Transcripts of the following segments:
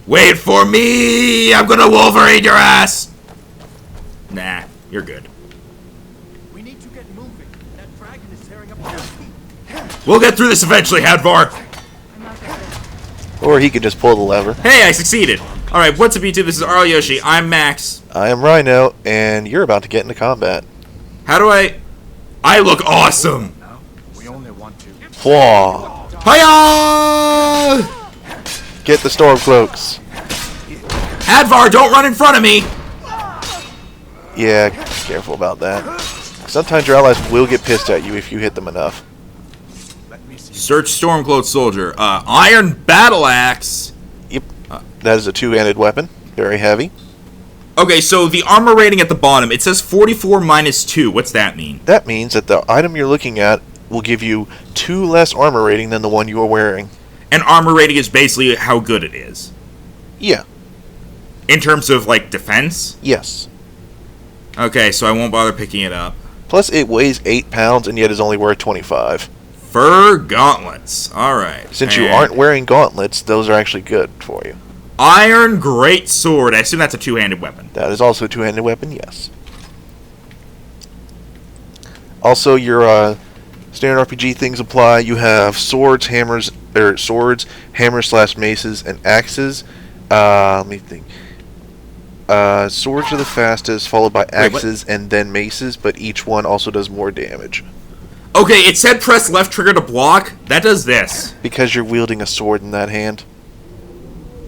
Wait for me! I'm gonna Wolverine your ass! Nah, you're good. We need to get moving. That dragon is tearing up. We'll get through this eventually, Hadvar! Or he could just pull the lever. Hey, I succeeded! Alright, what's up, YouTube? This is Arl Yoshi. I'm Max. I am Rhino, and you're about to get into combat. How do I look awesome! No, we only want to. Whoa! Hiya! Get the storm cloaks. Hadvar, don't run in front of me! Yeah, careful about that. Sometimes your allies will get pissed at you if you hit them enough. Let me see. Search Stormcloak Soldier. Iron Battle Axe. Yep, that is a two-handed weapon. Very heavy. Okay, so the armor rating at the bottom, it says 44 minus 2. What's that mean? That means that the item you're looking at will give you 2 less armor rating than the one you are wearing. And armor rating is basically how good it is. Yeah. In terms of, like, defense? Yes. Okay, so I won't bother picking it up. Plus, it weighs 8 pounds and yet is only worth 25. Fur gauntlets. Alright. Since you aren't wearing gauntlets, those are actually good for you. Iron Great Sword. I assume that's a two-handed weapon. That is also a two-handed weapon, yes. Also, your standard RPG things apply. You have swords, hammers, hammers / maces, and axes. Let me think. Swords are the fastest, followed by axes and then maces, but each one also does more damage. Okay, it said press left trigger to block. That does this. Because you're wielding a sword in that hand.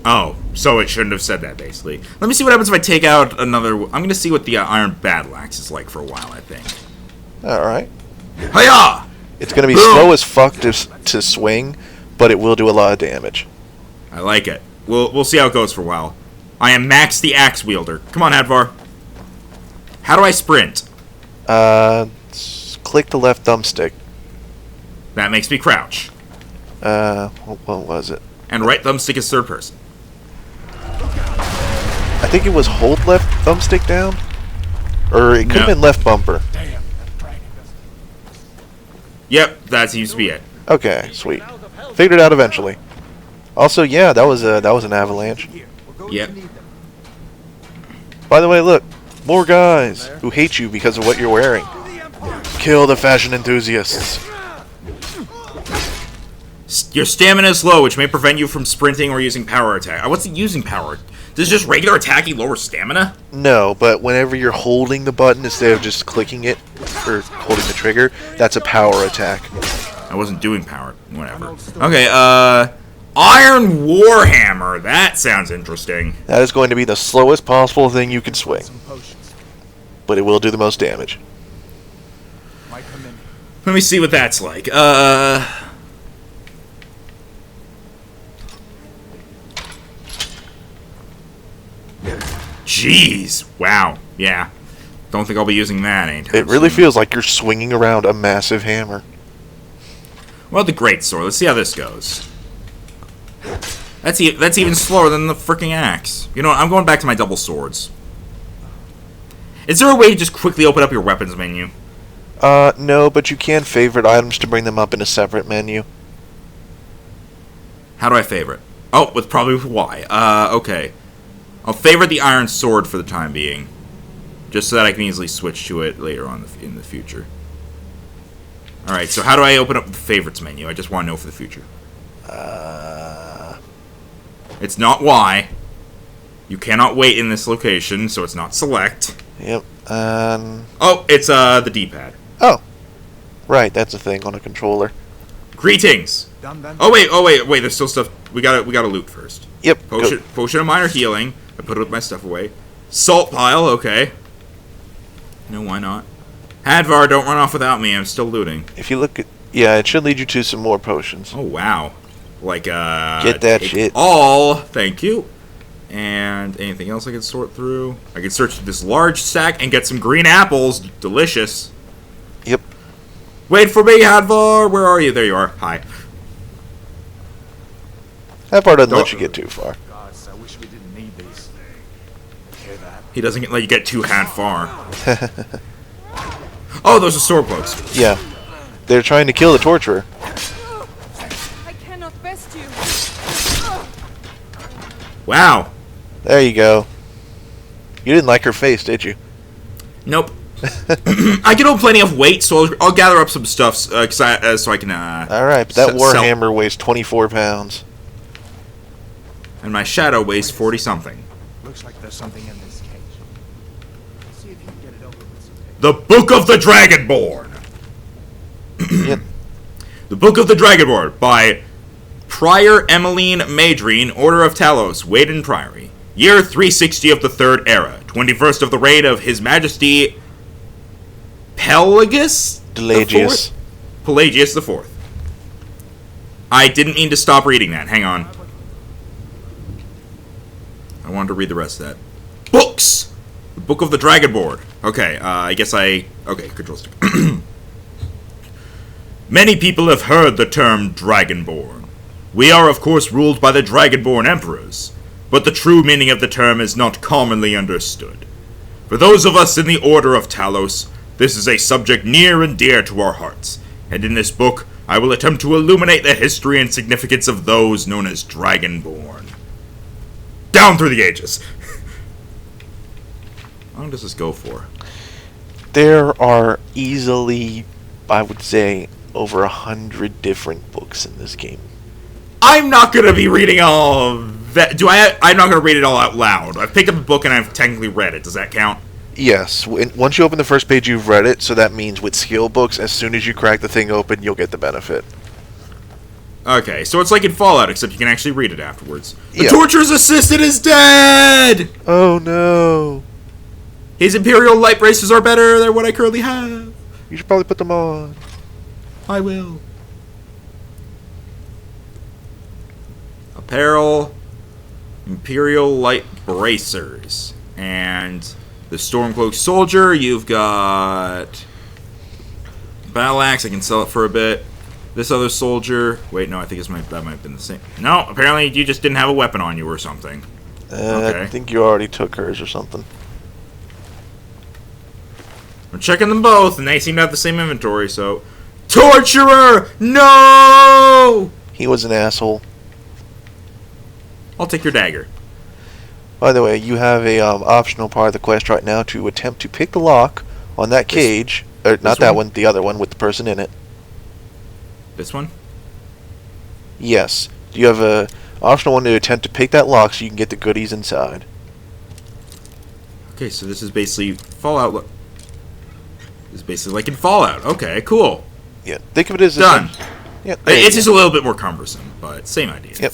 Oh, so it shouldn't have said that, basically. Let me see what happens if I take out another... I'm going to see what the Iron Battle Axe is like for a while, I think. Alright. Hiya! It's going to be slow as fuck to swing, but it will do a lot of damage. I like it. We'll see how it goes for a while. I am Max the Axe Wielder. Come on, Hadvar. How do I sprint? Click the left thumbstick. That makes me crouch. What was it? And right thumbstick is third person. I think it was hold left thumbstick down? Or it could have been left bumper. Damn, that dragon doesn't. Yep, that seems to be it. Okay, sweet. Figured it out eventually. Also, yeah, that was an avalanche. Here, we're going Yep. to need them. By the way, look, more guys who hate you because of what you're wearing. Kill the fashion enthusiasts. Your stamina is low, which may prevent you from sprinting or using power attack. What's it using power? Does just regular attacking lower stamina? No, but whenever you're holding the button instead of just clicking it or holding the trigger, that's a power attack. I wasn't doing power. Whatever. Okay, Iron Warhammer. That sounds interesting. That is going to be the slowest possible thing you can swing, Some potions. but it will do the most damage. Might come in. Let me see what that's like. Jeez. Wow. Yeah. Don't think I'll be using that anytime It really soon. feels like you're swinging around a massive hammer. Well, the Great Sword. Let's see how this goes. That's even slower than the freaking axe. You know what? I'm going back to my double swords. Is there a way to just quickly open up your weapons menu? No, but you can favorite items to bring them up in a separate menu. How do I favorite? Oh, with probably with Y. Okay. I'll favorite the Iron Sword for the time being. Just so that I can easily switch to it later on in the future. Alright, so how do I open up the favorites menu? I just want to know for the future. It's not Y. You cannot wait in this location, so it's not select. Yep. Oh, it's the D-pad. Oh. Right, that's a thing on a controller. Greetings! Done then. Oh wait, there's still stuff. We gotta loot first. Yep. Potion of minor healing. I put it with my stuff away. Salt pile, okay. No, why not? Hadvar, don't run off without me. I'm still looting. If you look at... Yeah, it should lead you to some more potions. Oh, wow. Like, Get that shit. All. Thank you. And anything else I can sort through? I can search this large stack and get some green apples. Delicious. Yep. Wait for me, Hadvar. Where are you? There you are. Hi. That part doesn't let you get too far. Gods, I wish we didn't need these. Hear that? He doesn't let you get too far. Oh, those are sword blokes. Yeah. They're trying to kill the torturer. I cannot best you. Wow. There you go. You didn't like her face, did you? Nope. I can hold plenty of weight, so I'll gather up some stuff so I can. All right, but that warhammer weighs 24 pounds. And my shadow weighs 40 something. Looks like there's something in this cage. See if you can get it over with some paper. The Book of the Dragonborn. Yep. The Book of the Dragonborn by Prior Emmeline Madrine, Order of Talos, Waden Priory. Year 360 of the Third Era. 21st of the reign of His Majesty Pelagius the Fourth. I didn't mean to stop reading that. Hang on. I wanted to read the rest of that. Books! The Book of the Dragonborn. Okay, Okay, control stick. Many people have heard the term Dragonborn. We are, of course, ruled by the Dragonborn Emperors, but the true meaning of the term is not commonly understood. For those of us in the Order of Talos, this is a subject near and dear to our hearts, and in this book, I will attempt to illuminate the history and significance of those known as Dragonborn. Down through the ages. How long does this go for? There are easily, I would say, over 100 different books in this game. I'm not gonna be reading all of that. I'm not gonna read it all out loud. I've picked up a book and I've technically read it. Does that count? Yes. Once you open the first page, you've read it, so that means with skill books, as soon as you crack the thing open, you'll get the benefit. Okay, so it's like in Fallout, except you can actually read it afterwards. The Yeah. torturer's assistant is dead! Oh no. His Imperial light braces are better than what I currently have. You should probably put them on. I will. Apparel, Imperial light bracers, and the Stormcloak soldier. You've got battle axe. I can sell it for a bit. This other soldier. Wait, no, I think that might have been the same. No, apparently you just didn't have a weapon on you or something. Okay. I think you already took hers or something. I'm checking them both, and they seem to have the same inventory, so... Torturer! No! He was an asshole. I'll take your dagger. By the way, you have a optional part of the quest right now to attempt to pick the lock on that cage. Not that one, the other one with the person in it. This one? Yes. You have a optional one to attempt to pick that lock so you can get the goodies inside. Okay, so this is basically Fallout. This is basically like in Fallout. Okay, cool. Yeah, think of it as done. Yeah, it's just a little bit more cumbersome, but same idea. Yep.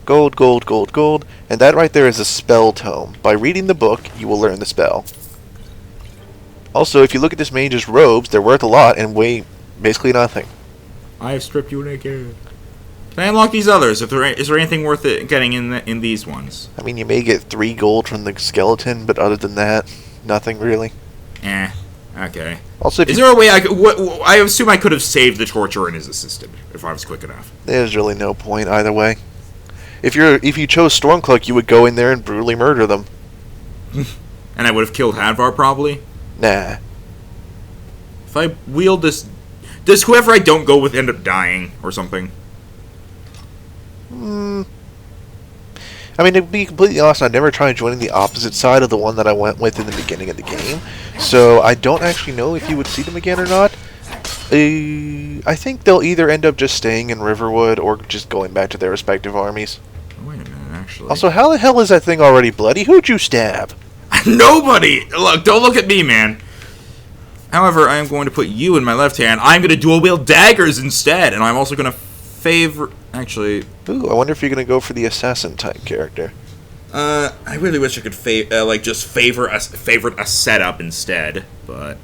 Gold, gold, gold, gold, and that right there is a spell tome. By reading the book, you will learn the spell. Also, if you look at this mage's robes, they're worth a lot and weigh basically nothing. I have stripped you naked. Can I unlock these others? Is there anything worth it getting in these ones? I mean, you may get 3 gold from the skeleton, but other than that, nothing really. Eh. Okay. Also, is there a way I could... I assume I could have saved the torturer and his assistant if I was quick enough. There's really no point either way. If you chose Stormcloak, you would go in there and brutally murder them. And I would have killed Hadvar probably. Nah. If I wield this, does whoever I don't go with end up dying or something? I mean, to be completely honest, I never tried joining the opposite side of the one that I went with in the beginning of the game, so I don't actually know if you would see them again or not. I think they'll either end up just staying in Riverwood or just going back to their respective armies. Oh, wait a minute, actually. Also, how the hell is that thing already bloody? Who'd you stab? Nobody! Look, don't look at me, man. However, I am going to put you in my left hand. I'm going to dual wield daggers instead, and I'm also going to favor... Actually... Ooh, I wonder if you're going to go for the assassin type character. I really wish I could just favorite a setup instead, but...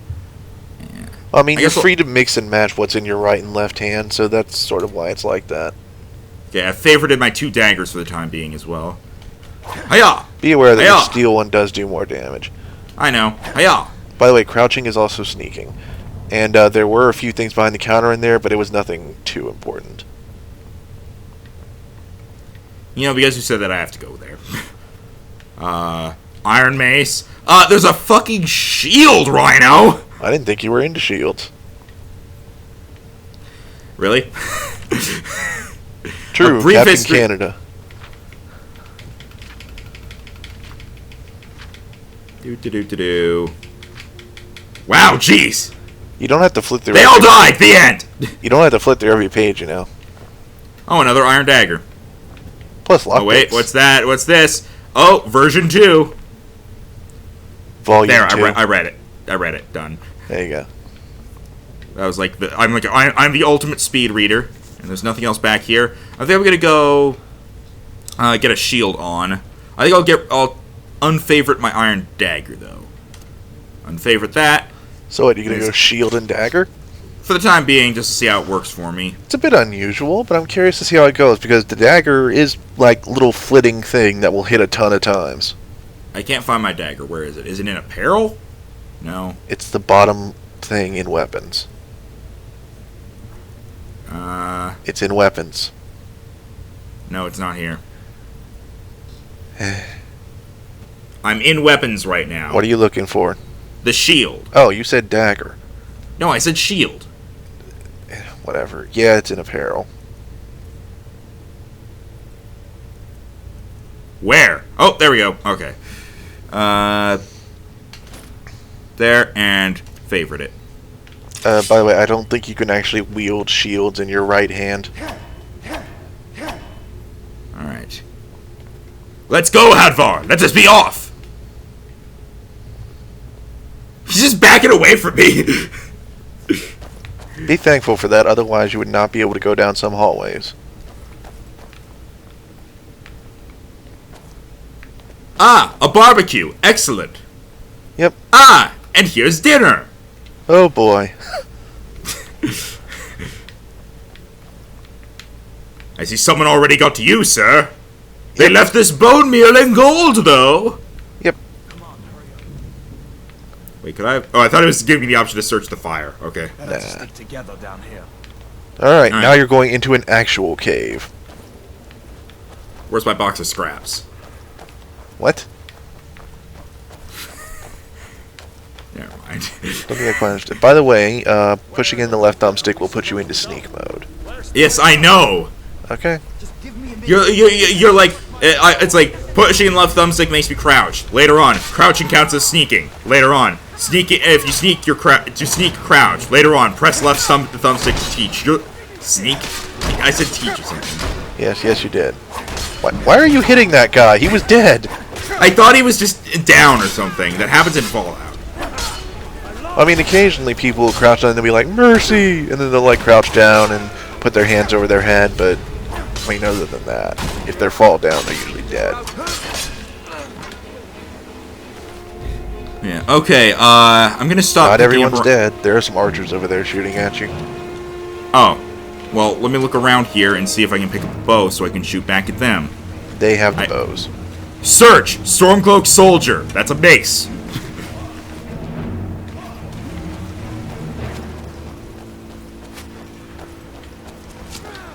Yeah. I mean, you're free to mix and match what's in your right and left hand, so that's sort of why it's like that. Yeah, I favorited my 2 daggers for the time being as well. Hiya! Be aware that the steel one does do more damage. I know. Hiya! By the way, crouching is also sneaking. And there were a few things behind the counter in there, but it was nothing too important. You know, because you said that, I have to go there. Iron Mace. There's a fucking shield, Rhino! I didn't think you were into shields. Really? True, Captain Canada. Do. Wow, jeez! You don't have to flip through. They all died! The end! You don't have to flip through every page, you know. Oh, another iron dagger. Plus lockpicks. Oh, wait, what's that? What's this? Oh, version 2. Volume there, 2. I read it. I read it. Done. There you go. That was like I'm the ultimate speed reader, and there's nothing else back here. I think I'm gonna go get a shield on. I think I'll unfavorite my iron dagger though. Unfavorite that. So what? You gonna go shield and dagger? For the time being, just to see how it works for me. It's a bit unusual, but I'm curious to see how it goes because the dagger is like little flitting thing that will hit a ton of times. I can't find my dagger. Where is it? Is it in apparel? No. It's the bottom thing in weapons. It's in weapons. No, it's not here. I'm in weapons right now. What are you looking for? The shield. Oh, you said dagger. No, I said shield. Whatever. Yeah, it's in apparel. Where? Oh, there we go. Okay. There, and favorite it. By the way, I don't think you can actually wield shields in your right hand. Alright. Let's go, Hadvar! Let us be off! He's just backing away from me! Be thankful for that, otherwise you would not be able to go down some hallways. Ah, a barbecue. Excellent. Yep. Ah, and here's dinner. Oh boy. I see someone already got to you, sir. They left this bone meal in gold, though. Yep. Wait, could I? Oh, I thought it was giving me the option to search the fire. Okay. Let's stick together down here. Alright, now you're going into an actual cave. Where's my box of scraps? What? Never mind. Don't be questioned. By the way, pushing in the left thumbstick will put you into sneak mode. Yes, I know. Okay. You're like, it's like pushing left thumbstick makes me crouch. Later on, crouching counts as sneaking. Later on, sneaking if you sneak you sneak crouch. Later on, press left thumbstick to teach. Sneak. I said teach or something. Yes, you did. Why are you hitting that guy? He was dead. I thought he was just down or something. That happens in Fallout. I mean, occasionally people will crouch down and they'll be like, mercy! And then they'll like crouch down and put their hands over their head, but I mean, other than that, if they fall down, they're usually dead. Yeah, okay, I'm gonna stop. Not everyone's dead. There are some archers over there shooting at you. Oh. Well, let me look around here and see if I can pick up a bow so I can shoot back at them. They have the bows. Search! Stormcloak Soldier! That's a base.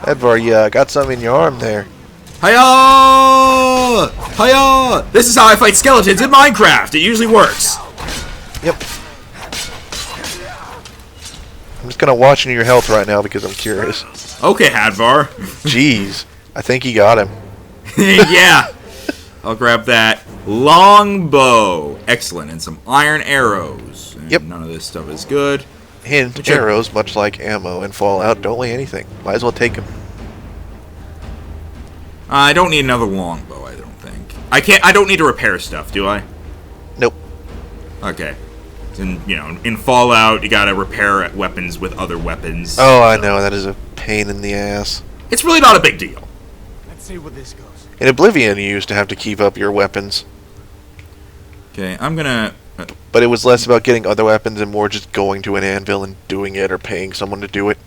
Edvar, you got something in your arm there. Hiya! Hiya! This is how I fight skeletons in Minecraft. It usually works. Yep. I'm just kind of watching your health right now because I'm curious. Okay, Hadvar. Jeez. I think he got him. Yeah. I'll grab that. Longbow. Excellent. And some iron arrows. And yep. None of this stuff is good. Hint, arrows, much like ammo in Fallout, don't weigh anything. Might as well take them. I don't need another longbow, I don't think. I don't need to repair stuff, do I? Nope. Okay. In Fallout, you gotta repair weapons with other weapons. Oh, I know. That is a pain in the ass. It's really not a big deal. Let's see where this goes. In Oblivion, you used to have to keep up your weapons. Okay, I'm gonna... But it was less about getting other weapons and more just going to an anvil and doing it or paying someone to do it.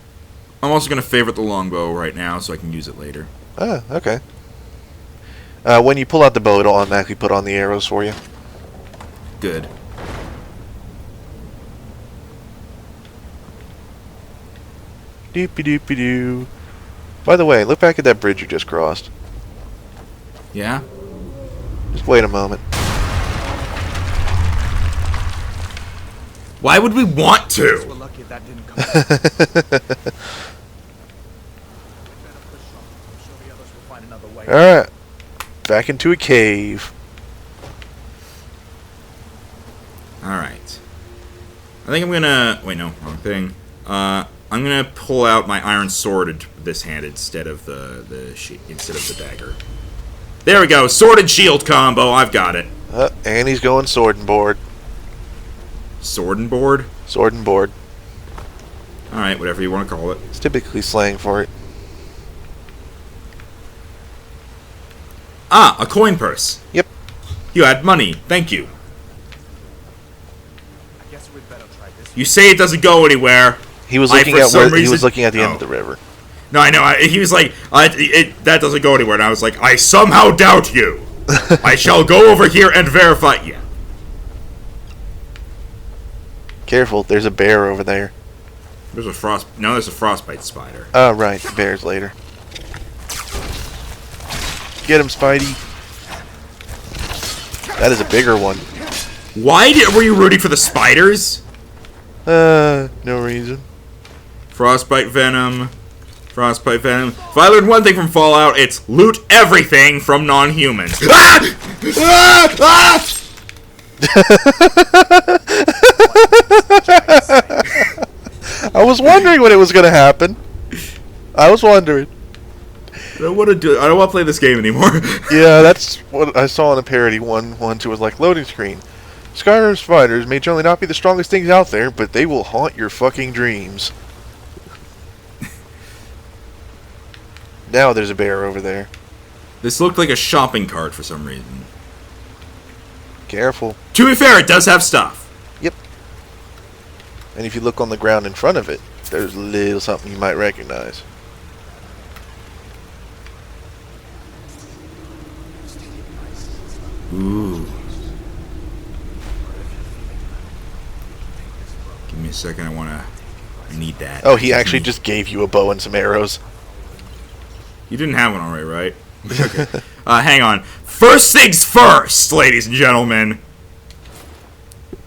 I'm also gonna favorite the longbow right now so I can use it later. Ah, okay. When you pull out the bow, it'll automatically put on the arrows for you. Good. Doopy-doopy-doo. By the way, look back at that bridge you just crossed. Yeah? Just wait a moment. Why would we want to? We're lucky that didn't come. Alright. Back into a cave. think I'm gonna... Wait, no. Wrong thing. I'm gonna pull out my iron sword into this hand instead of the dagger. There we go. Sword and shield combo. I've got it. And he's going sword and board. Sword and board? Sword and board. Alright, whatever you want to call it. It's typically slang for it. Ah, a coin purse. Yep. You had money. Thank you. I guess we'd better try this. You say it doesn't go anywhere. He was I, looking for at some where he reason- was looking at the end Oh. of the river. No, I know. He was like, that doesn't go anywhere. And I was like, I somehow doubt you. I shall go over here and verify. Yeah. Careful, there's a bear over there. There's a frostbite spider. Oh, right, bears later. Get him, Spidey. That is a bigger one. Why were you rooting for the spiders? No reason. Frostbite venom. Frostbite venom. If I learned one thing from Fallout, it's loot everything from non-humans. Ah! Ah! Ah! I was wondering when it was going to happen. I was wondering. I don't want to play this game anymore. Yeah, that's what I saw in a parody one. Once it was like, loading screen. Skyrim spiders may generally not be the strongest things out there, but they will haunt your fucking dreams. Now there's a bear over there. This looked like a shopping cart for some reason. Careful. To be fair, it does have stuff. Yep. And if you look on the ground in front of it, there's a little something you might recognize. Ooh. Give me a second, I need that. Oh, he actually just gave you a bow and some arrows. You didn't have one already, right? Okay. Hang on. First things first, ladies and gentlemen.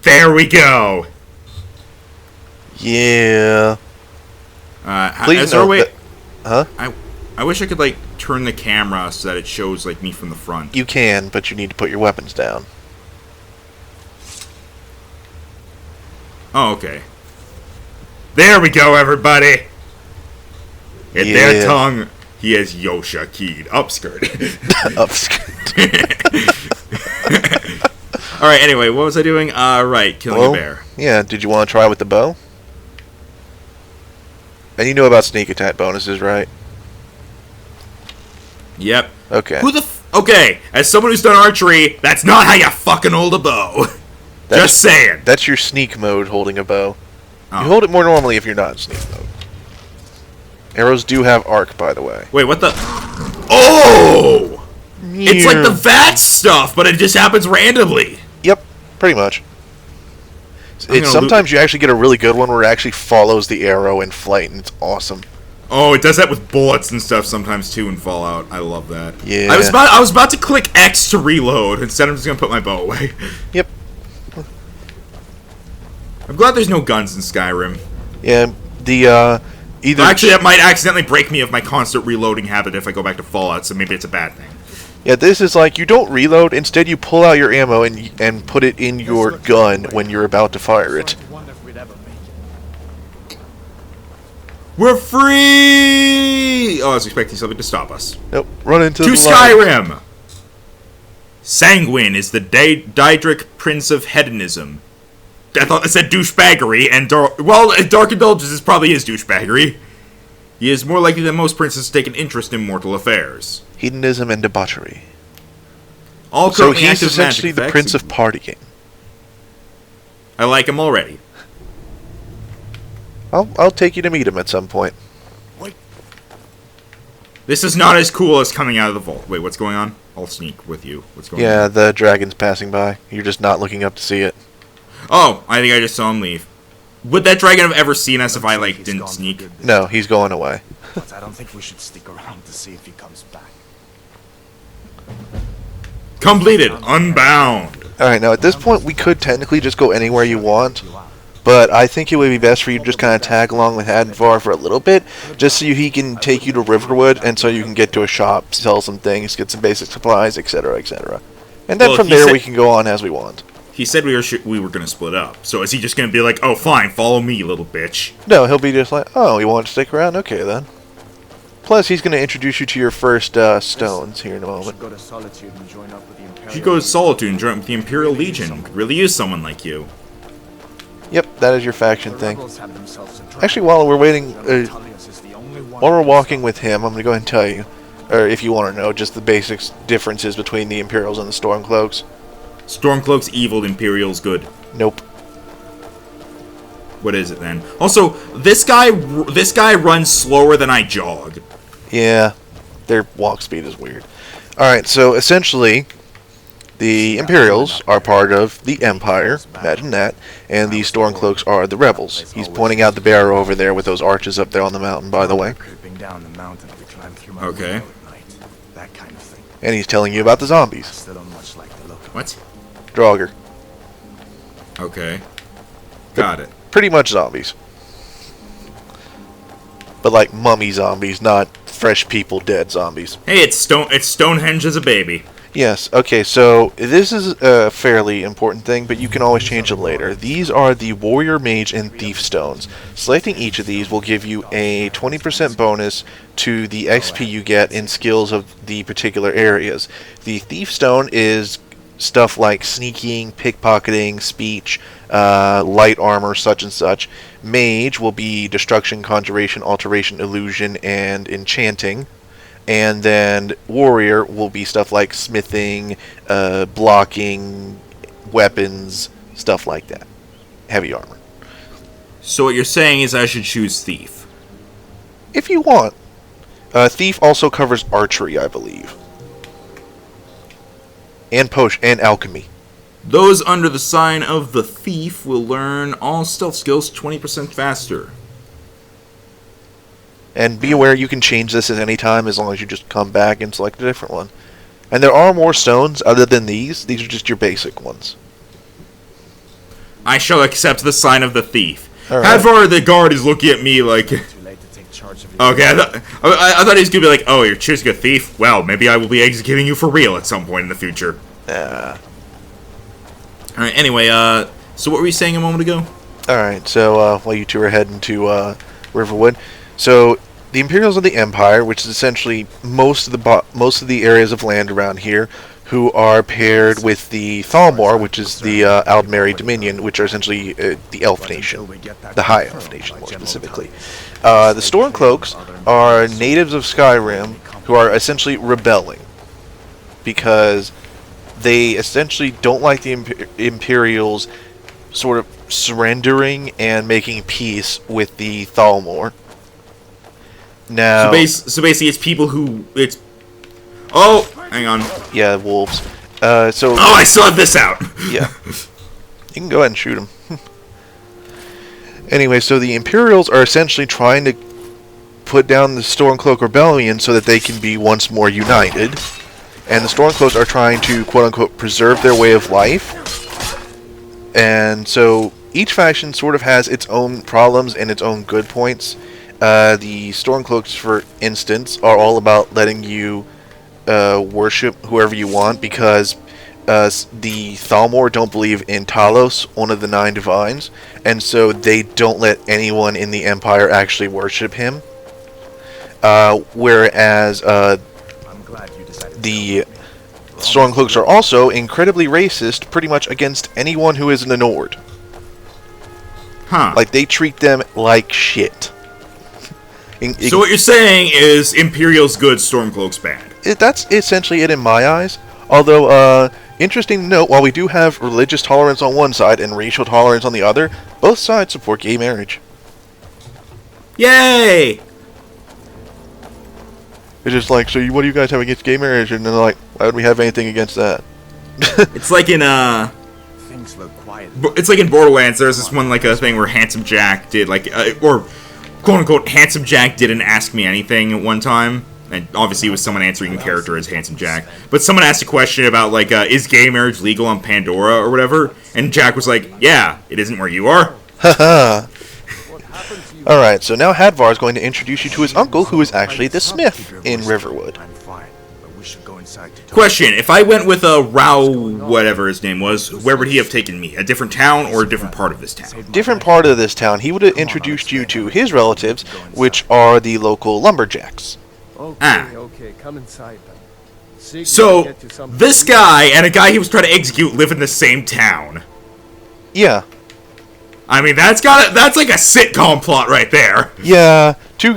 There we go. Yeah. Is there a way... Huh? I wish I could, like, turn the camera so that it shows, like, me from the front. You can, but you need to put your weapons down. Oh, okay. There we go, everybody. In their tongue, he has Yosha keyed. Upskirt. Upskirt. Alright, anyway, what was I doing? Right, killing a bear. Yeah, did you want to try with the bow? And you know about sneak attack bonuses, right? Yep. Okay. Okay, as someone who's done archery, that's not how you fucking hold a bow. Just saying. That's your sneak mode, holding a bow. Oh. You hold it more normally if you're not in sneak mode. Arrows do have arc, by the way. Wait, what the... Oh! It's like the VAT stuff, but it just happens randomly. Yep, pretty much. Sometimes you actually get a really good one where it actually follows the arrow in flight, and it's awesome. Oh, it does that with bullets and stuff sometimes too in Fallout. I love that. Yeah. I was about to click X to reload. Instead, I'm just gonna put my bow away. Yep. I'm glad there's no guns in Skyrim. Yeah. Actually, that might accidentally break me of my constant reloading habit if I go back to Fallout. So maybe it's a bad thing. Yeah, this is like, you don't reload, instead you pull out your ammo and put it in your gun when you're about to fire it. We're free! Oh, I was expecting something to stop us. Nope, run into to the Skyrim! Line. Sanguine is the Daedric Prince of Hedonism. I thought it said douchebaggery, and Dark Indulgence probably is douchebaggery. He is more likely than most princes to take an interest in mortal affairs. Hedonism and debauchery. So he's essentially the Prince of Partying. I like him already. I'll take you to meet him at some point. Wait. This is not as cool as coming out of the vault. Wait, what's going on? I'll sneak with you. What's going on? Yeah, the dragon's passing by. You're just not looking up to see it. Oh, I think I just saw him leave. Would that dragon have ever seen us if I, like, didn't sneak? No, he's going away. But I don't think we should stick around to see if he comes back. Completed. Unbound. Alright, now at this point, we could technically just go anywhere you want. But I think it would be best for you to just kind of tag along with Advar for a little bit, just so he can take you to Riverwood, and so you can get to a shop, sell some things, get some basic supplies, etc., etc. And then from there we can go on as we want. He said we were gonna split up. So is he just gonna be like, oh, fine, follow me, you little bitch? No, he'll be just like, oh, you want to stick around? Okay, then. Plus, he's going to introduce you to your first stones here in a moment. Go to Solitude and join up with the Imperial. You should go to Solitude and join up with the Imperial Legion. Could really use someone like you. Yep, that is your faction The thing. rebels have themselves a Actually, while we're waiting, Tullius is the only one while we're walking with him, I'm going to go ahead and tell you, or if you want to know, just the basic differences between the Imperials and the Stormcloaks. Stormcloak's evil, Imperial's good. Nope. What is it then? Also, this guy runs slower than I jog. Yeah, their walk speed is weird. Alright, so essentially, the Imperials are part of the Empire, imagine that, and the Stormcloaks are the rebels. He's pointing out the barrow over there with those arches up there on the mountain, by the way. creeping down the mountain we climbed through my Okay. window at night. That kind of thing. And he's telling you about the zombies. Still don't much like the look of What? Draugr. Okay. Got it. Pretty much zombies. But like mummy zombies, not fresh people dead zombies. Hey, it's Stonehenge as a baby. Yes, okay, so this is a fairly important thing, but you can always change it later. These are the Warrior, Mage, and Thief Stones. Selecting each of these will give you a 20% bonus to the XP you get in skills of the particular areas. The Thief Stone is stuff like sneaking, pickpocketing, speech, light armor, such and such. Mage will be destruction, conjuration, alteration, illusion, and enchanting. And then warrior will be stuff like smithing, blocking, weapons, stuff like that. Heavy armor. So what you're saying is I should choose Thief. If you want. Thief also covers archery, I believe. And and alchemy. Those under the sign of the Thief will learn all stealth skills 20% faster. And be aware you can change this at any time as long as you just come back and select a different one. And there are more stones other than these. These are just your basic ones. I shall accept the sign of the Thief. All How right. far the guard is looking at me like... Too late to take charge of it. Okay, I thought he was going to be like, oh, you're choosing a thief? Well, maybe I will be executing you for real at some point in the future. Alright, anyway, so what were you saying a moment ago? Alright, so while you two are heading to Riverwood, so the Imperials of the Empire, which is essentially most of the areas of land around here, who are paired with the Thalmor, which is the Aldmeri Dominion, which are essentially the Elf Nation, the High Elf Nation more specifically. The Stormcloaks are natives of Skyrim who are essentially rebelling because they essentially don't like the Imperials sort of surrendering and making peace with the Thalmor. Now, So basically, it's people who Oh, hang on. yeah, wolves. Oh, I still have this out. Yeah, you can go ahead and shoot him. Anyway, so the Imperials are essentially trying to put down the Stormcloak Rebellion so that they can be once more united. And the Stormcloaks are trying to, quote-unquote, preserve their way of life. And so each faction sort of has its own problems and its own good points. The Stormcloaks, for instance, are all about letting you worship whoever you want because the Thalmor don't believe in Talos, one of the 9 divines, and so they don't let anyone in the Empire actually worship him. Whereas I'm glad you decided the Stormcloaks are also incredibly racist, pretty much against anyone who isn't a Nord. Huh. Like, they treat them like shit. So what you're saying is Imperial's good, Stormcloak's bad. That's essentially it in my eyes. Although, interesting to note, while we do have religious tolerance on one side and racial tolerance on the other, both sides support gay marriage. Yay! It's just like, so what do you guys have against gay marriage? And they're like, why would we have anything against that? It's like in things look quiet. it's like in Borderlands. There's this one like a thing where Handsome Jack did like or quote unquote Handsome Jack didn't ask me anything at one time. And obviously it was someone answering in character as Handsome Jack. But someone asked a question about, like, is gay marriage legal on Pandora or whatever? And Jack was like, yeah, it isn't where you are. Haha. Alright, so now Hadvar is going to introduce you to his uncle, who is actually the smith in Riverwood. I'm fine, but we should go and inside to talk. Question: if I went with a Rao, whatever his name was, where would he have taken me? A different town or a different part of this town? Different part of this town. He would have introduced you to his relatives, which are the local lumberjacks. Okay, come inside then. So, this guy and a guy he was trying to execute live in the same town. Yeah. I mean, that's like a sitcom plot right there. Yeah, two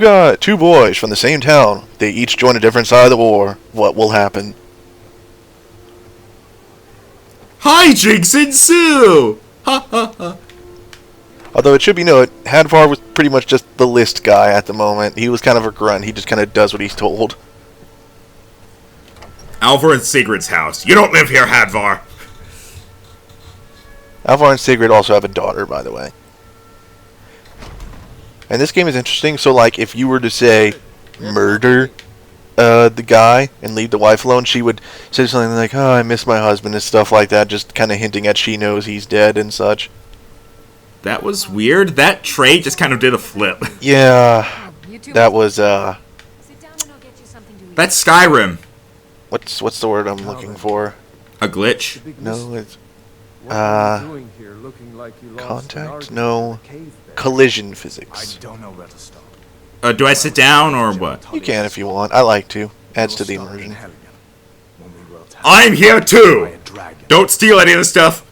boys from the same town. They each join a different side of the war. What will happen? Hijinks ensue! Ha ha ha. Although it should be noted, Hadvar was pretty much just the list guy at the moment. He was kind of a grunt. He just kind of does what he's told. Alvar and Sigrid's house. You don't live here, Hadvar. Alvar and Sigrid also have a daughter, by the way. And this game is interesting, so like, if you were to say, murder the guy and leave the wife alone, she would say something like, oh, I miss my husband and stuff like that, just kind of hinting at she knows he's dead and such. That was weird. That trait just kind of did a flip. Yeah, that was, That's Skyrim. what's the word I'm looking for? A glitch? No, it's, What are you doing here, looking like you lost an contact? argument No, in the cave there? collision I physics. don't know where to start. Do I sit down or what? You can if you want. I like to. Adds to the immersion. I'm here too! Don't steal any of the stuff!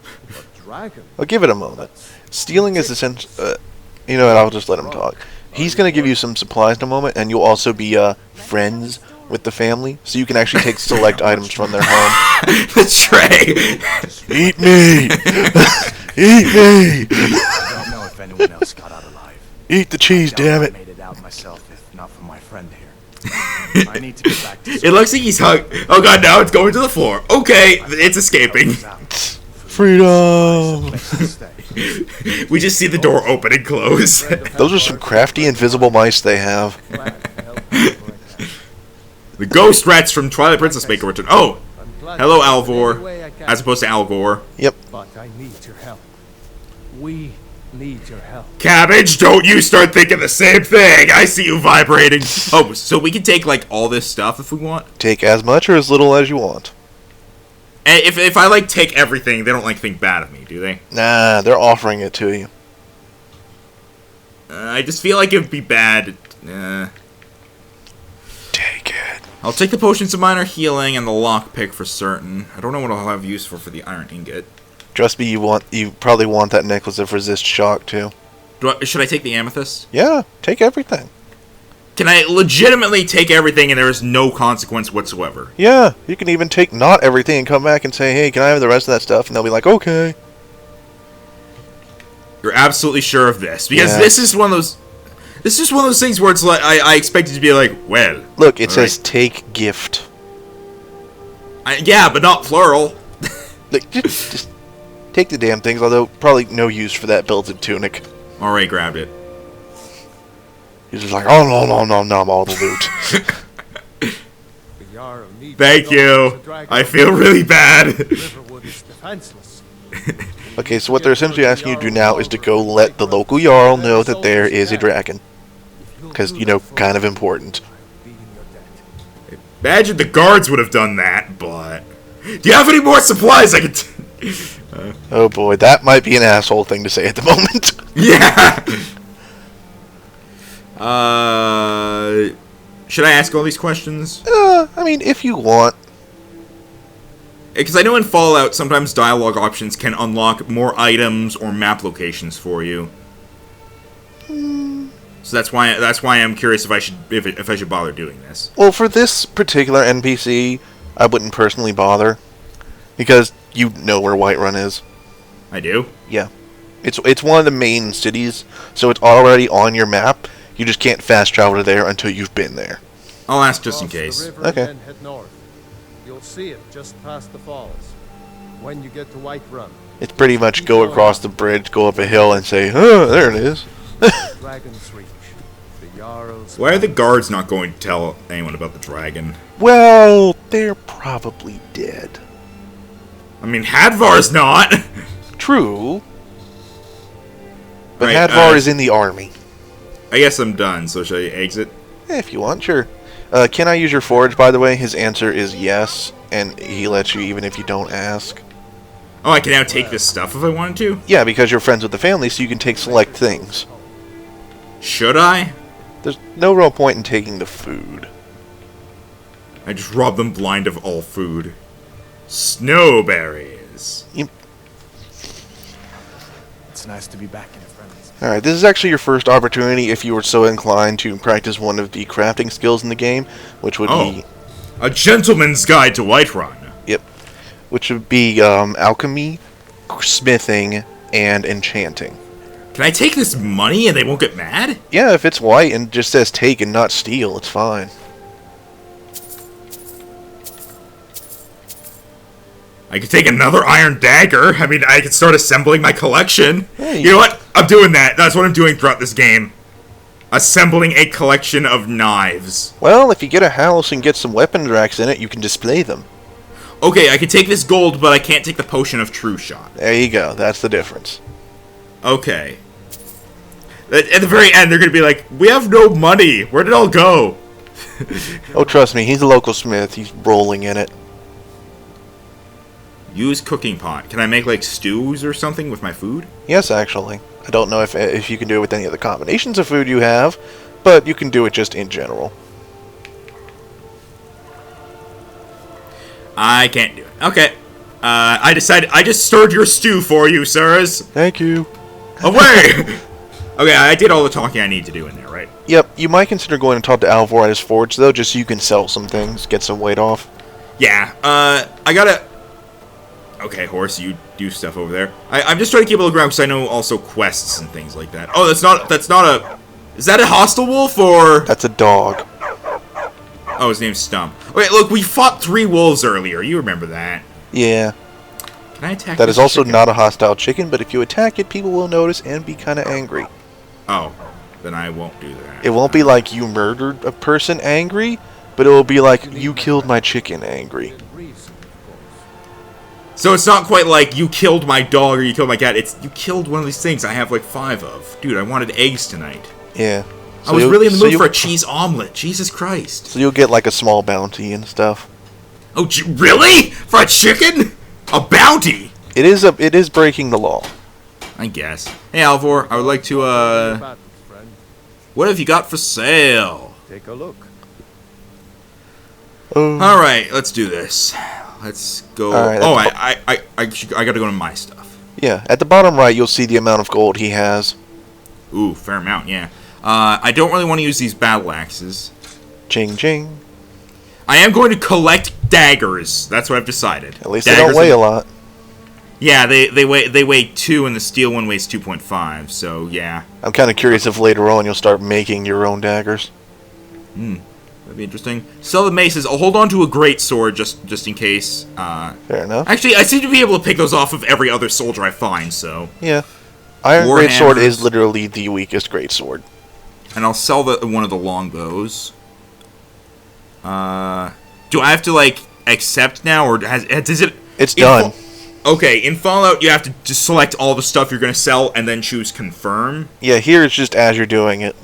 Dragon? I'll give it a moment. Stealing is essential. You know what? I'll just let him talk. He's gonna give you some supplies in a moment, and you'll also be friends with the family, so you can actually take select items from their home. The tray! Eat me! Eat me! I don't know if anyone else got out alive. Eat the cheese, damn it! I made it out myself, if not for my friend here. I need to get back to It looks like he's hung. Oh god, now it's going to the floor. Okay, it's escaping. Freedom! We just see the door open and close. Those are some crafty invisible mice they have. The ghost rats from Twilight Princess make a return. Oh! Hello, Alvor. As opposed to Al Gore. Yep. But I need your help. We need your help. Cabbage, don't you start thinking the same thing! I see you vibrating! Oh, so we can take, like, all this stuff if we want? Take as much or as little as you want. And if I, like, take everything, they don't, like, think bad of me, do they? Nah, they're offering it to you. I just feel like it would be bad. Take it. I'll take the potions of minor healing and the lockpick for certain. I don't know what I'll have use for the iron ingot. Trust me, you probably want that necklace of resist shock too. Should I take the amethyst? Yeah, take everything. Can I legitimately take everything and there is no consequence whatsoever? Yeah, you can even take not everything and come back and say, hey, can I have the rest of that stuff? And they'll be like, okay. You're absolutely sure of this? Because Yeah. this is one of those... This is just one of those things where it's like, I expect it to be like, well... Look, it all says right. take gift. Yeah, but not plural. Like, just take the damn things, although probably no use for that belted tunic. Already grabbed it. He's just like, oh, no, all the loot. Thank you. I feel really bad. Riverwood is defenseless. Okay, so what they're essentially asking you to do now is to go let the local Jarl know that there is a dragon. Because, you know, kind of important. Imagine the guards would have done that, but... Do you have any more supplies I can... Oh boy, that might be an asshole thing to say at the moment. Yeah! Should I ask all these questions? I mean, if you want. Because I know in Fallout, sometimes dialogue options can unlock more items or map locations for you. So that's why I'm curious if I should bother doing this. Well, for this particular NPC, I wouldn't personally bother. Because you know where Whiterun is. I do? Yeah. It's one of the main cities, so it's already on your map. You just can't fast travel to there until you've been there. I'll ask just in case. Okay. And head north. You'll see it just past the falls. When you get to Whiterun. It's pretty much go across the bridge, go up a hill, and say, oh, there it is. Dragon's Reach. The Jarl's... Why are the guards not going to tell anyone about the dragon? Well, they're probably dead. I mean, Hadvar's not! True. But Right, Hadvar is in the army. I guess I'm done, so should I exit? If you want, sure. Can I use your forge, by the way? His answer is yes. and he lets you even if you don't ask. Oh, I can now take this stuff if I wanted to? Yeah, because you're friends with the family, so you can take select things. Should I? There's no real point in taking the food. I just rob them blind of all food. Snowberries. It's nice to be back in a friend's. Alright, this is actually your first opportunity if you were so inclined to practice one of the crafting skills in the game, which would be... A Gentleman's Guide to Whiterun. Yep. Which would be alchemy, smithing, and enchanting. Can I take this money and they won't get mad? Yeah, if it's white and just says take and not steal, it's fine. I could take another iron dagger. I mean, I could start assembling my collection. Hey. You know what? I'm doing that. That's what I'm doing throughout this game. Assembling a collection of knives. Well, if you get a house and get some weapon racks in it, you can display them. Okay, I can take this gold, but I can't take the potion of true shot. There you go. That's the difference. Okay. At the very end, they're going to be like, we have no money. Where did it all go? Oh, trust me. He's a local smith. He's rolling in it. Use cooking pot. Can I make, like, stews or something with my food? Yes, actually. I don't know if you can do it with any of the combinations of food you have, but you can do it just in general. I can't do it. Okay. I decided I just stirred your stew for you, sirs. Thank you. Away! Okay, I did all the talking I need to do in there, right? Yep, you might consider going to talk to Alvor at his forge, though, just so you can sell some things, get some weight off. Yeah, I gotta... Okay, horse, you do stuff over there. I'm just trying to keep a look around because I know also quests and things like that. Oh, that's not a... Is that a hostile wolf, or... That's a dog. Oh, his name's Stump. Wait, look, we fought 3 wolves earlier. You remember that. Yeah. Can I attack That this is also chicken? not a hostile chicken, but if you attack it, people will notice and be kind of angry. Oh, then I won't do that. It won't be like you murdered a person angry, but it will be like you killed my chicken angry. So it's not quite like you killed my dog or you killed my cat. It's you killed one of these things I have like 5 of. Dude, I wanted eggs tonight. Yeah. I was really in the mood for a cheese omelet. Jesus Christ. So you'll get like a small bounty and stuff. Oh, really? For a chicken? A bounty? It is breaking the law. I guess. Hey, Alvor, I would like to, what have you got for sale? Take a look. Alright, let's do this. Let's go. Right, oh, I gotta go to my stuff. Yeah, at the bottom right, you'll see the amount of gold he has. Ooh, fair amount, yeah. I don't really want to use these battle axes. Ching ching. I am going to collect daggers. That's what I've decided. At least daggers they don't weigh a lot. Yeah, they weigh 2, and the steel one weighs 2.5. So yeah. I'm kind of curious if later on you'll start making your own daggers. That'd be interesting. Sell the maces. I'll hold on to a great sword just in case. Fair enough. Actually, I seem to be able to pick those off of every other soldier I find. So yeah, Iron Greatsword is literally the weakest greatsword. And I'll sell one of the longbows. Do I have to like accept now, or does it? It's done. Okay, in Fallout, you have to just select all the stuff you're going to sell and then choose confirm. Yeah, here it's just as you're doing it.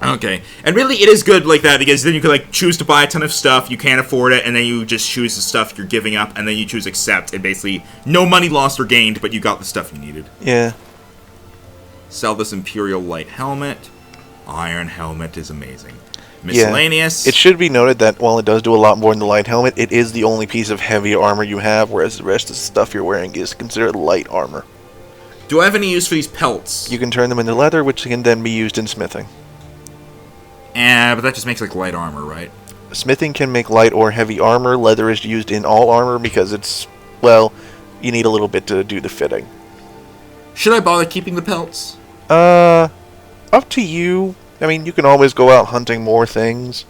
Okay, and really it is good like that because then you can like choose to buy a ton of stuff, you can't afford it, and then you just choose the stuff you're giving up, and then you choose accept, and basically no money lost or gained, but you got the stuff you needed. Yeah. Sell this Imperial Light Helmet. Iron Helmet is amazing. Miscellaneous. Yeah. It should be noted that while it does do a lot more than the light helmet, it is the only piece of heavy armor you have, whereas the rest of the stuff you're wearing is considered light armor. Do I have any use for these pelts? You can turn them into leather, which can then be used in smithing. But that just makes like light armor, right? Smithing can make light or heavy armor. Leather is used in all armor because it's, well, you need a little bit to do the fitting. Should I bother keeping the pelts? Up to you. I mean, you can always go out hunting more things.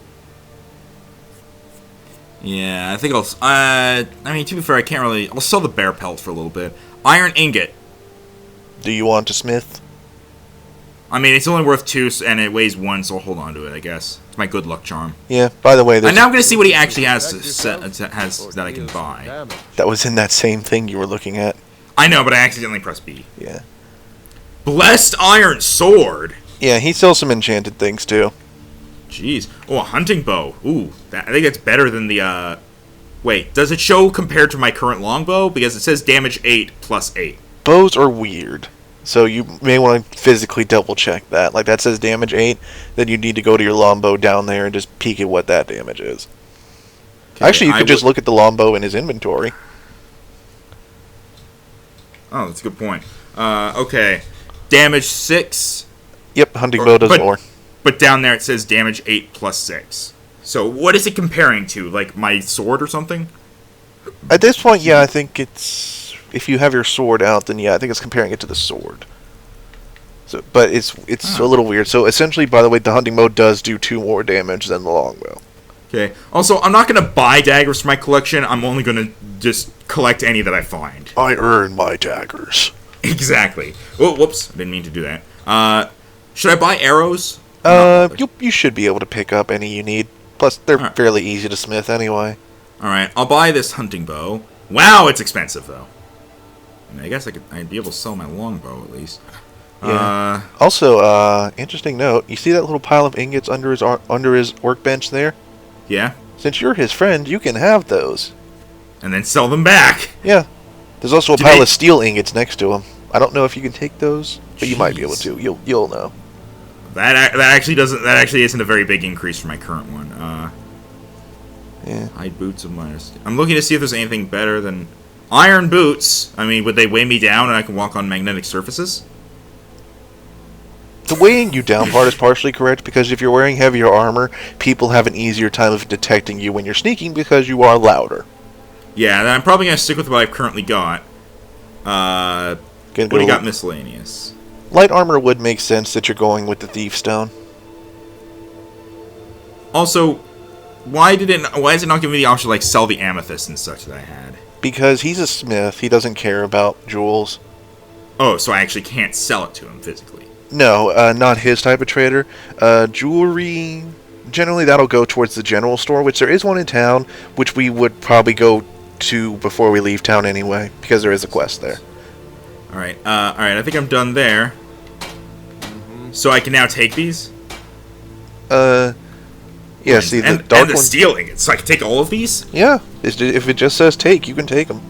Yeah, I think I'll... I mean, to be fair, I can't really... I'll sell the bear pelt for a little bit. Iron ingot. Do you want to smith? I mean, it's only worth 2, and it weighs 1, so I'll hold on to it, I guess. It's my good luck charm. Yeah, by the way... And now I'm going to see what he actually has that I can buy. That was in that same thing you were looking at. I know, but I accidentally pressed B. Yeah. Blessed Iron Sword! Yeah, he sells some enchanted things, too. Jeez. Oh, a hunting bow. Ooh, I think that's better than the Wait, does it show compared to my current longbow? Because it says damage 8 plus 8. Bows are weird. So you may want to physically double check that. Like that says damage 8, then you need to go to your longbow down there and just peek at what that damage is. Okay, Actually, you could just look at the longbow in his inventory. Oh, that's a good point. Okay. Damage 6. Yep, hunting bow does more. But down there it says damage 8 plus 6. So what is it comparing to? Like my sword or something? At this point, yeah, I think it's... If you have your sword out, then yeah, I think it's comparing it to the sword. So, but it's a little weird. So essentially, by the way, the hunting bow does do 2 more damage than the longbow. Okay. Also, I'm not going to buy daggers for my collection. I'm only going to just collect any that I find. I earn my daggers. Exactly. Oh, whoops. I didn't mean to do that. Should I buy arrows? You should be able to pick up any you need. Plus, they're fairly easy to smith anyway. Alright, I'll buy this hunting bow. Wow, it's expensive, though. I mean, I guess I'd be able to sell my longbow, at least. Yeah. Also, interesting note. You see that little pile of ingots under his workbench there? Yeah? Since you're his friend, you can have those. And then sell them back. Yeah. There's also a pile of steel ingots next to him. I don't know if you can take those, but you might be able to. You'll know. That actually isn't a very big increase from my current one. Yeah. Hide boots of miners. I'm looking to see if there's anything better than iron boots. I mean, would they weigh me down and I can walk on magnetic surfaces? The weighing you down part is partially correct, because if you're wearing heavier armor, people have an easier time of detecting you when you're sneaking because you are louder. Yeah, then I'm probably going to stick with what I've currently got. What do you got miscellaneous? Light armor would make sense that you're going with the thief stone. Also, why is it not giving me the option to like sell the amethyst and such that I had? Because he's a smith, he doesn't care about jewels. Oh, so I actually can't sell it to him physically. No, not his type of trader. Jewelry, generally that'll go towards the general store, which there is one in town, which we would probably go to before we leave town anyway, because there is a quest there. Alright, I think I'm done there. So I can now take these? Yeah, see, the dark and the one... steel ingots, so I can take all of these? Yeah, if it just says take, you can take them.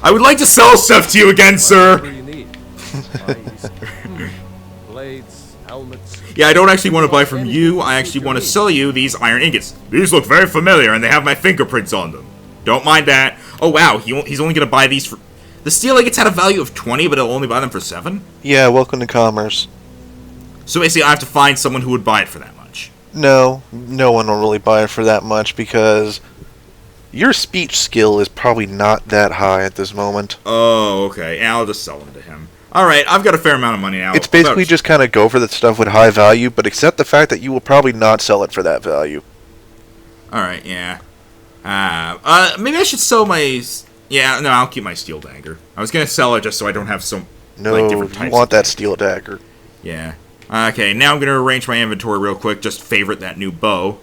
I would like to sell stuff to you again, sir! Whatever you need. Blades, helmets... Yeah, I don't actually want to buy from you, I actually want to sell you these iron ingots. These look very familiar, and they have my fingerprints on them. Don't mind that. Oh wow, he's only going to buy these for... The steel ingots had a value of 20, but he'll only buy them for 7? Yeah, welcome to commerce. So basically I have to find someone who would buy it for that much. No one will really buy it for that much, because your speech skill is probably not that high at this moment. Oh, okay. Yeah, I'll just sell them to him. Alright, I've got a fair amount of money now. It's basically just kind of go for the stuff with high value, but accept the fact that you will probably not sell it for that value. Alright, yeah. Maybe I should sell my... Yeah, no, I'll keep my steel dagger. I was going to sell it just so I don't have so... No, like, different types you want that steel dagger. Yeah. Okay, now I'm going to arrange my inventory real quick. Just favorite that new bow.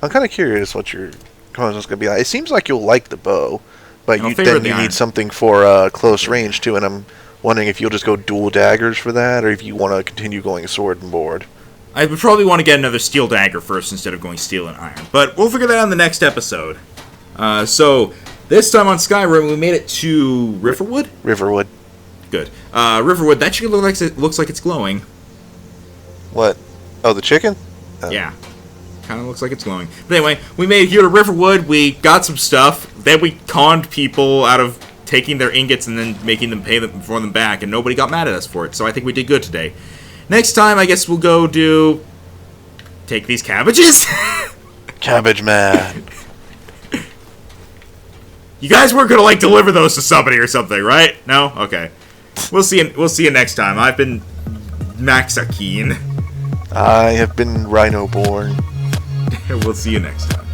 I'm kind of curious what your comment is going to be like. It seems like you'll like the bow, but you need something for close range too, and I'm wondering if you'll just go dual daggers for that, or if you want to continue going sword and board. I would probably want to get another steel dagger first instead of going steel and iron. But we'll figure that out in the next episode. So, this time on Skyrim, we made it to Riverwood? Riverwood. Good. Riverwood, that chicken looks like it's glowing. What? Oh, the chicken? Oh. Yeah. Kind of looks like it's glowing. But anyway, we made it here to Riverwood. We got some stuff. Then we conned people out of taking their ingots and then making them pay for them back, and nobody got mad at us for it. So I think we did good today. Next time, I guess we'll go take these cabbages? Cabbage man. You guys weren't gonna deliver those to somebody or something, right? No? Okay. We'll see you next time. I've been Max Akeen. I have been Rhino Born. We'll see you next time.